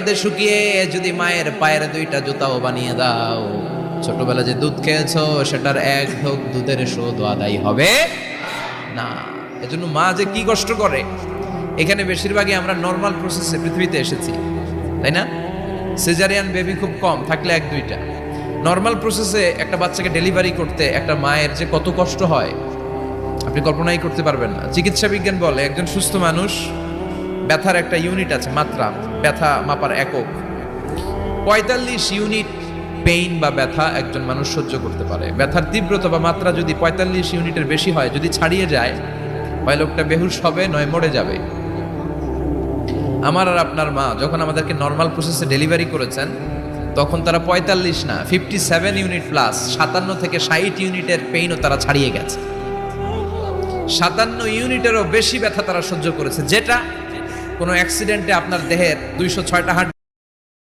রোদে শুকিয়ে যদি মায়ের পায়ের দুইটা জুতাও বানিয়ে দাও, ছোটবেলা যে দুধ খেয়েছো সেটার এক ঢোক দুধের শোধ আদায় হবে না। এজন্য মা যে কি কষ্ট করে। এখানে বেশিরভাগই আমরা নর্মাল প্রসেসে পৃথিবীতে এসেছি, তাই না? সিজারিয়ান বেবি খুব কম, থাকলে এক দুইটা। নর্মাল প্রসেসে একটা বাচ্চাকে ডেলিভারি করতে একটা মায়ের যে কত কষ্ট হয় আপনি কল্পনাই করতে পারবেন না। চিকিৎসা বিজ্ঞান বলে একজন সুস্থ মানুষ ব্যথার একটা ইউনিট আছে, মাত্রা, ব্যথা মাপার একক। ৪৫ ইউনিট পেইন বা ব্যথা একজন মানুষ সহ্য করতে পারে। ব্যথার তীব্রতা বা মাত্রা যদি ৪৫ ইউনিটের বেশি হয়, যদি ছাড়িয়ে যায়, হয় লোকটা বেহুশ হবে, নয় মরে যাবে। আমার আর আপনার মা যখন আমাদেরকে নর্মাল প্রসেসে ডেলিভারি করেছেন, তখন তারা ৪৫ না 57 ইউনিট প্লাস ৫৭ থেকে ৬০ ইউনিটের পেইনও তারা ছাড়িয়ে গেছে। ৫৭ ইউনিটেরও বেশি ব্যথা তারা সহ্য করেছে, যেটা কোনো অ্যাক্সিডেন্টে আপনার দেহের ২০৬টা হাড়